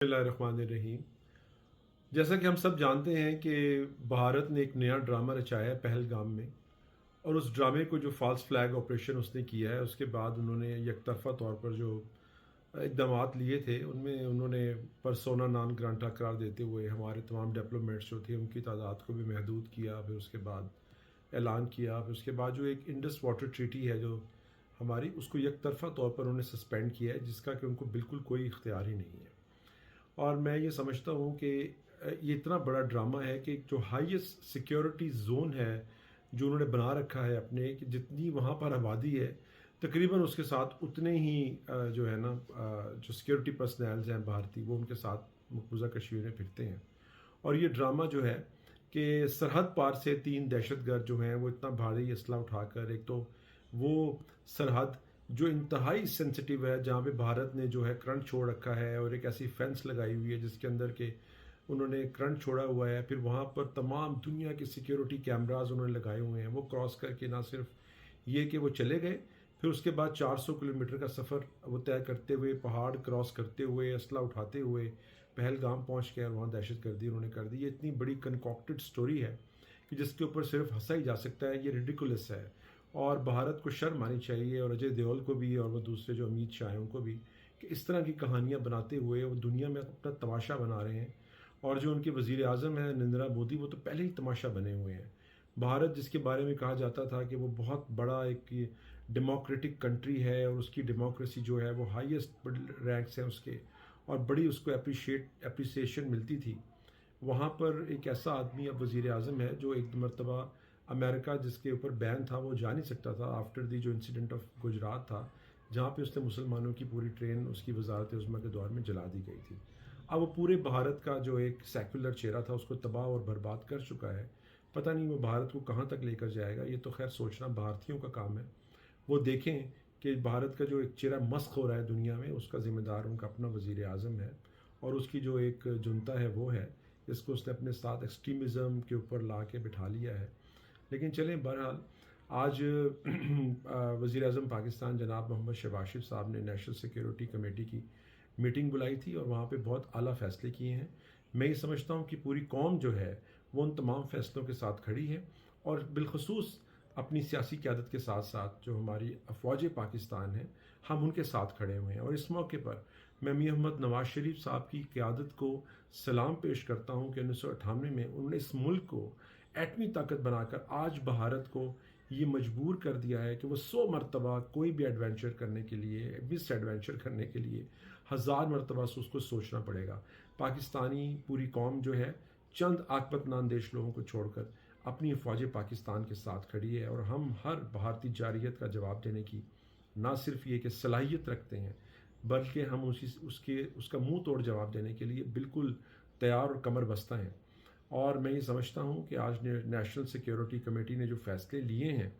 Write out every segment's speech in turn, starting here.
बिस्मिल्लाहिर्रहमानिर्रहीम। जैसा कि हम सब जानते हैं कि भारत ने एक नया ड्रामा रचाया है पहलगाम में, और उस ड्रामे को जो फॉल्स फ्लैग ऑपरेशन उसने किया है उसके बाद उन्होंने यकतरफा तौर पर जो इकदामात लिए थे उनमें उन्होंने परसोना नॉन ग्रांटा करार देते हुए हमारे तमाम डिप्लोमेट्स जो थे उनकी तादाद को भी महदूद किया। फिर उसके बाद ऐलान किया। फिर उसके बाद जो एक इंडस वाटर ट्रीटी है जो हमारी, उसको यकतरफा तौर पर उन्होंने सस्पेंड किया है, जिसका कि उनको बिल्कुल कोई इख्तियार ही नहीं है। और मैं ये समझता हूँ कि ये इतना बड़ा ड्रामा है कि जो हाईएस्ट सिक्योरिटी जोन है जो उन्होंने बना रखा है अपने, कि जितनी वहाँ पर आबादी है तकरीबन उसके साथ उतने ही जो है ना जो सिक्योरिटी पर्सनल्स हैं भारतीय, वो उनके साथ मकबूजा कश्मीर में फिरते हैं। और ये ड्रामा जो है कि सरहद पार से 3 दहशतगर्द जो हैं वो इतना भारी असला उठाकर, एक तो वो सरहद जो इंतहाई सेंसिटिव है जहाँ पे भारत ने जो है करंट छोड़ रखा है और एक ऐसी फेंस लगाई हुई है जिसके अंदर के उन्होंने करंट छोड़ा हुआ है। फिर वहाँ पर तमाम दुनिया के सिक्योरिटी कैमराज उन्होंने लगाए हुए हैं। वो क्रॉस करके ना सिर्फ ये कि वो चले गए, फिर उसके बाद 400 किलोमीटर का सफ़र वो तय करते हुए, पहाड़ क्रॉस करते हुए, असला उठाते हुए पहलगाम पहुँच के और वहाँ दहशतगर्दी उन्होंने कर दी। ये इतनी बड़ी कंकॉक्टेड स्टोरी है कि जिसके ऊपर सिर्फ हंसा ही जा सकता है। ये रिडिकुलस है और भारत को शर्म आनी चाहिए, और अजय देओल को भी, और वो दूसरे जो अमित शाह हैं उनको भी, कि इस तरह की कहानियाँ बनाते हुए वो दुनिया में अपना तमाशा बना रहे हैं। और जो उनके वज़ीर आज़म हैं नरेंद्र मोदी, वो तो पहले ही तमाशा बने हुए हैं। भारत जिसके बारे में कहा जाता था कि वो बहुत बड़ा एक डेमोक्रेटिक कंट्री है और उसकी डेमोक्रेसी जो है वो हाईएस्ट रैंक्स हैं उसके, और बड़ी उसको अप्रिसिएशन मिलती थी। वहाँ पर एक ऐसा आदमी अब वज़ीर आज़म है जो एक मरतबा अमेरिका जिसके ऊपर बैन था वो जा नहीं सकता था आफ्टर दी जो इंसिडेंट ऑफ गुजरात था, जहाँ पे उसने मुसलमानों की पूरी ट्रेन उसकी वजारत उज़्मा के दौर में जला दी गई थी। अब वो पूरे भारत का जो एक सेकुलर चेहरा था उसको तबाह और बर्बाद कर चुका है। पता नहीं वो भारत को कहाँ तक लेकर जाएगा। ये तो खैर सोचना भारतीयों का काम है। वो देखें कि भारत का जो एक चेहरा मस्क हो रहा है दुनिया में, उसका ज़िम्मेदार उनका अपना वज़ीर आज़म है, और उसकी जो एक जुनता है वो है, जिसको उसने अपने साथ एक्सट्रीमिज़म के ऊपर ला के बिठा लिया है। लेकिन चलें, बहरहाल आज वज़ीर आज़म पाकिस्तान जनाब मोहम्मद शहबाज शरीफ साहब ने नेशनल सिक्योरिटी कमेटी की मीटिंग बुलाई थी और वहाँ पे बहुत आला फैसले किए हैं। मैं ये समझता हूँ कि पूरी कौम जो है वो उन तमाम फैसलों के साथ खड़ी है, और बिलखसूस अपनी सियासी क़यादत के साथ साथ जो हमारी अफवाज पाकिस्तान है, हम उनके साथ खड़े हुए हैं। और इस मौके पर मैं मियां मोहम्मद नवाज शरीफ साहब की क़यादत को सलाम पेश करता हूँ कि 1998 में उन्होंने इस मुल्क को एटमी ताकत बनाकर आज भारत को ये मजबूर कर दिया है कि वो 100 मरतबा कोई भी एडवेंचर करने के लिए, मिस एडवेंचर करने के लिए 1000 मरतबा से उसको सोचना पड़ेगा। पाकिस्तानी पूरी कौम जो है चंद आकबत नानदेश लोगों को छोड़कर अपनी फ़ौज पाकिस्तान के साथ खड़ी है, और हम हर भारतीय जारियत का जवाब देने की ना सिर्फ ये कि सलाहियत रखते हैं, बल्कि हम उसका मुंह तोड़ जवाब देने के लिए बिल्कुल तैयार और कमर बस्ता हैं। और मैं ये समझता हूँ कि आज नेशनल सिक्योरिटी कमेटी ने जो फ़ैसले लिए हैं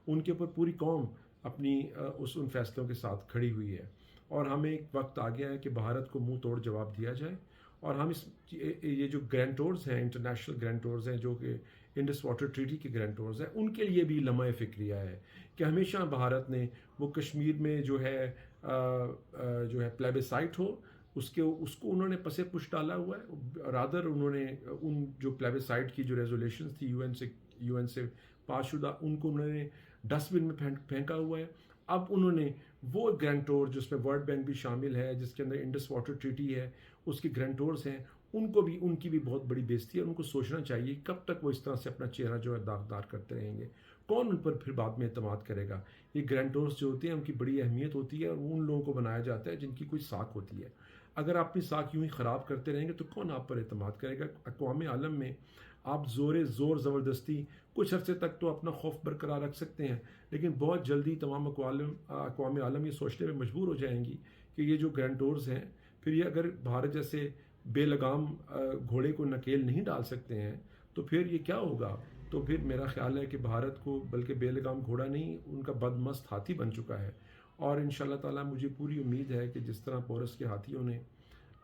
उनके ऊपर पूरी कौम अपनी उन फैसलों के साथ खड़ी हुई है, और हमें एक वक्त आ गया है कि भारत को मुंह तोड़ जवाब दिया जाए। और हम ये जो ग्रांटोर्स हैं, इंटरनेशनल ग्रांटोर्स हैं जो कि इंडस वाटर ट्रीटी के ग्रांटोर्स हैं, उनके लिए भी लम्हा फ़िक्रिया है कि हमेशा भारत ने वो कश्मीर में जो है प्लेबिसाइट हो उसको उन्होंने पसे पुश डाला हुआ है। रादर उन्होंने उन जो प्लेबिसाइट की जो रेजोल्यूशंस थी यूएन से पास शुदा, उनको उन्होंने डस्टबिन में फेंका हुआ है। अब उन्होंने वो ग्रांटोर जिसमें वर्ल्ड बैंक भी शामिल है, जिसके अंदर इंडस वाटर ट्रीटी है, उसके ग्रांटोर्स हैं, उनकी भी बहुत बड़ी बेइज्जती है। उनको सोचना चाहिए कब तक वो इस तरह से अपना चेहरा जो है दागदार करते रहेंगे। कौन उन पर फिर बाद में एतमाद करेगा। ये ग्रांटोर्स जो होते हैं उनकी बड़ी अहमियत होती है, और उन लोगों को बनाया जाता है जिनकी कोई साख होती है। अगर आप अपनी साख यूं ही ख़राब करते रहेंगे तो कौन आप पर एतमाद करेगा। अक़वाम आलम में आप ज़ोर ज़बरदस्ती कुछ अरसे तक तो अपना खौफ बरकरार रख सकते हैं, लेकिन बहुत जल्दी तमाम अक़वाम आलम ये सोचने में मजबूर हो जाएंगी कि ये जो ग्रांटोर्स हैं, फिर ये अगर भारत जैसे बेलगाम घोड़े को नकेल नहीं डाल सकते हैं तो फिर ये क्या होगा। तो फिर मेरा ख्याल है कि भारत को बल्कि बेलगाम घोड़ा नहीं, उनका बदमस्त हाथी बन चुका है। और इंशाल्लाह ताला मुझे पूरी उम्मीद है कि जिस तरह पोरस के हाथियों ने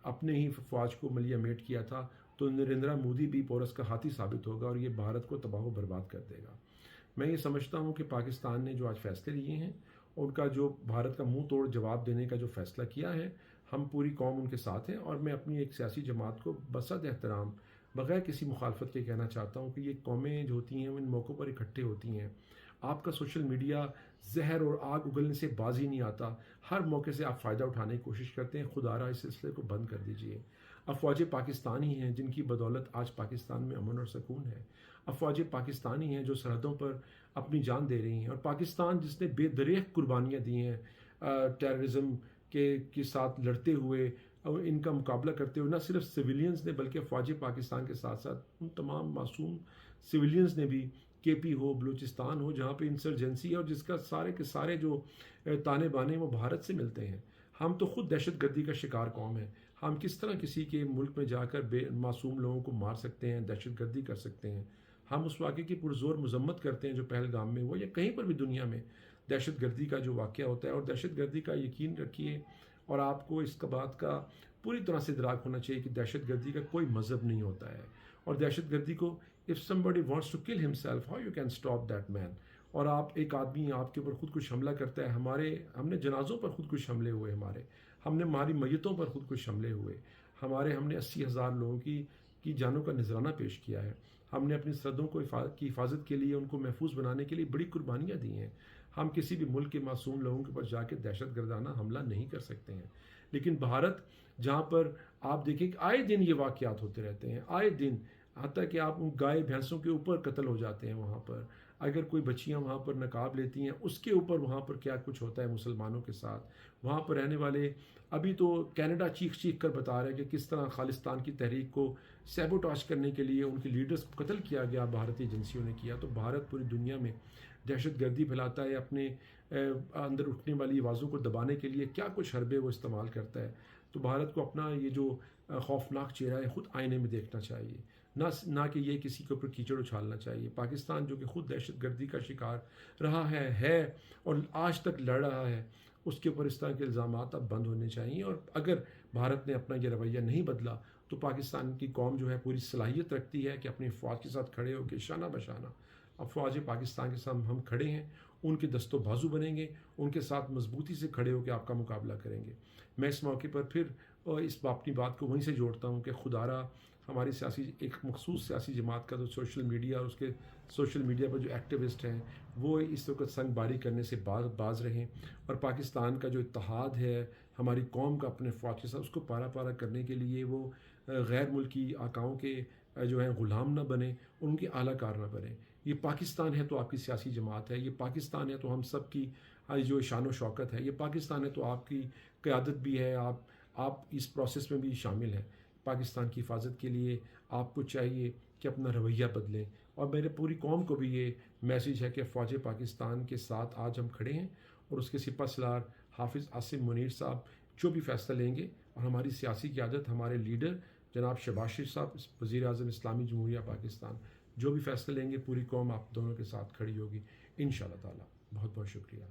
अपने ही फ़ौज को मलिया मेट किया था, तो नरेंद्र मोदी भी पोरस का हाथी साबित होगा और ये भारत को तबाह व बर्बाद कर देगा। मैं ये समझता हूँ कि पाकिस्तान ने जो आज फैसले लिए हैं, उनका जो भारत का मुंह तोड़ जवाब देने का जो फैसला किया है, ہم پوری قوم ان کے ساتھ ہیں، اور میں اپنی ایک سیاسی جماعت کو بسط احترام بغیر کسی مخالفت کے کہنا چاہتا ہوں کہ یہ قومیں جو ہوتی ہیں وہ ان موقعوں پر اکٹھے ہوتی ہیں. آپ کا سوشل میڈیا زہر اور آگ اگلنے سے باز ہی نہیں آتا. ہر موقع سے آپ فائدہ اٹھانے کی کوشش کرتے ہیں. خدا را اس سلسلے کو بند کر دیجیے. افواج پاکستانی ہیں جن کی بدولت آج پاکستان میں امن اور سکون ہے. افواج پاکستانی ہیں جو سرحدوں پر اپنی جان دے رہی ہیں، اور پاکستان جس نے بے دریغ قربانیاں دی ہیں ٹیررزم کے ساتھ لڑتے ہوئے، اور ان کا مقابلہ کرتے ہوئے. نہ صرف سویلینز نے بلکہ افواج پاکستان کے ساتھ ساتھ ان تمام معصوم سویلینز نے بھی، کے پی ہو، بلوچستان ہو، جہاں پہ انسرجنسی ہے اور جس کا سارے کے سارے جو تانے بانے وہ بھارت سے ملتے ہیں. ہم تو خود دہشت گردی کا شکار قوم ہے. ہم کس طرح کسی کے ملک میں جا کر بے معصوم لوگوں کو مار سکتے ہیں، دہشت گردی کر سکتے ہیں. ہم اس واقعے کی پرزور مذمت کرتے ہیں جو پہلگام میں ہوا، یا کہیں پر بھی دنیا میں دہشت گردی کا جو واقعہ ہوتا ہے. اور دہشت گردی کا یقین رکھیے، اور آپ کو اس کا بات کا پوری طرح سے ادراک ہونا چاہیے کہ دہشت گردی کا کوئی مذہب نہیں ہوتا ہے. اور دہشت گردی کو if somebody wants to kill himself, how you can stop that man. اور آپ ایک آدمی آپ کے اوپر خود کش حملہ کرتا ہے. ہم نے جنازوں پر خود کش حملے ہوئے، ہماری میتوں پر خود کش حملے ہوئے. ہم نے 80,000 لوگوں کی جانوں کا نذرانہ پیش کیا ہے. ہم نے اپنی سرحدوں کی حفاظت کے لیے، ان کو محفوظ بنانے کے لیے بڑی قربانیاں دی ہیں. ہم کسی بھی ملک کے معصوم لوگوں کے پاس جا کے دہشت گردانہ حملہ نہیں کر سکتے ہیں. لیکن بھارت، جہاں پر آپ دیکھیں کہ آئے دن یہ واقعات ہوتے رہتے ہیں، آئے دن، حتیٰ کہ آپ ان گائے بھینسوں کے اوپر قتل ہو جاتے ہیں. وہاں پر اگر کوئی بچیاں وہاں پر نقاب لیتی ہیں، اس کے اوپر وہاں پر کیا کچھ ہوتا ہے مسلمانوں کے ساتھ. وہاں پر رہنے والے، ابھی تو کینیڈا چیخ چیخ کر بتا رہے ہیں کہ کس طرح خالصتان کی تحریک کو سیبوٹاج کرنے کے لیے ان کے لیڈرز کو قتل کیا گیا، بھارتی ایجنسیوں نے کیا. تو بھارت پوری دنیا میں دہشت گردی پھیلاتا ہے، اپنے اندر اٹھنے والی آوازوں کو دبانے کے لیے کیا کچھ حربے وہ استعمال کرتا ہے. تو بھارت کو اپنا یہ جو خوفناک چہرہ ہے خود آئینے میں دیکھنا چاہیے، نہ کہ یہ کسی کے اوپر کیچڑ اچھالنا چاہیے. پاکستان جو کہ خود دہشت گردی کا شکار رہا ہے اور آج تک لڑ رہا ہے، اس کے اوپر اس طرح کے الزامات اب بند ہونے چاہیے. اور اگر بھارت نے اپنا یہ رویہ نہیں بدلا تو پاکستان کی قوم جو ہے پوری صلاحیت رکھتی ہے کہ اپنی افواج کے ساتھ کھڑے ہو کے شانہ بشانہ افواج پاکستان کے ساتھ ہم کھڑے ہیں، ان کے دست و بازو بنیں گے، ان کے ساتھ مضبوطی سے کھڑے ہو کے آپ کا مقابلہ کریں گے. میں اس موقع پر پھر اپنی بات کو وہیں سے جوڑتا ہوں کہ خدا را ہماری ایک مخصوص سیاسی جماعت کا جو سوشل میڈیا اور اس کے سوشل میڈیا پر جو ایکٹیوسٹ ہیں وہ اس وقت سنگ باری کرنے سے باز رہیں، اور پاکستان کا جو اتحاد ہے ہماری قوم کا اپنے فوج کے ساتھ، اس کو پارا پارا کرنے کے لیے وہ غیر ملکی آقاؤں کے جو ہیں غلام نہ بنے، ان کی اعلیٰ کار نہ بنے. یہ پاکستان ہے تو آپ کی سیاسی جماعت ہے، یہ پاکستان ہے تو ہم سب کی جو شان و شوکت ہے، یہ پاکستان ہے تو آپ کی قیادت بھی ہے، آپ اس پروسیس میں بھی شامل ہیں. پاکستان کی حفاظت کے لیے آپ کو چاہیے کہ اپنا رویہ بدلیں. اور میرے پوری قوم کو بھی یہ میسیج ہے کہ فوج پاکستان کے ساتھ آج ہم کھڑے ہیں، اور اس کے سپہ سالار حافظ عاصم منیر صاحب جو بھی فیصلہ لیں گے، اور ہماری سیاسی قیادت، ہمارے لیڈر جناب شہباز شریف صاحب، وزیر اعظم اسلامی جمہوریہ پاکستان، جو بھی فیصلہ لیں گے پوری قوم آپ دونوں کے ساتھ کھڑی ہوگی انشاءاللہ تعالی. بہت بہت شکریہ.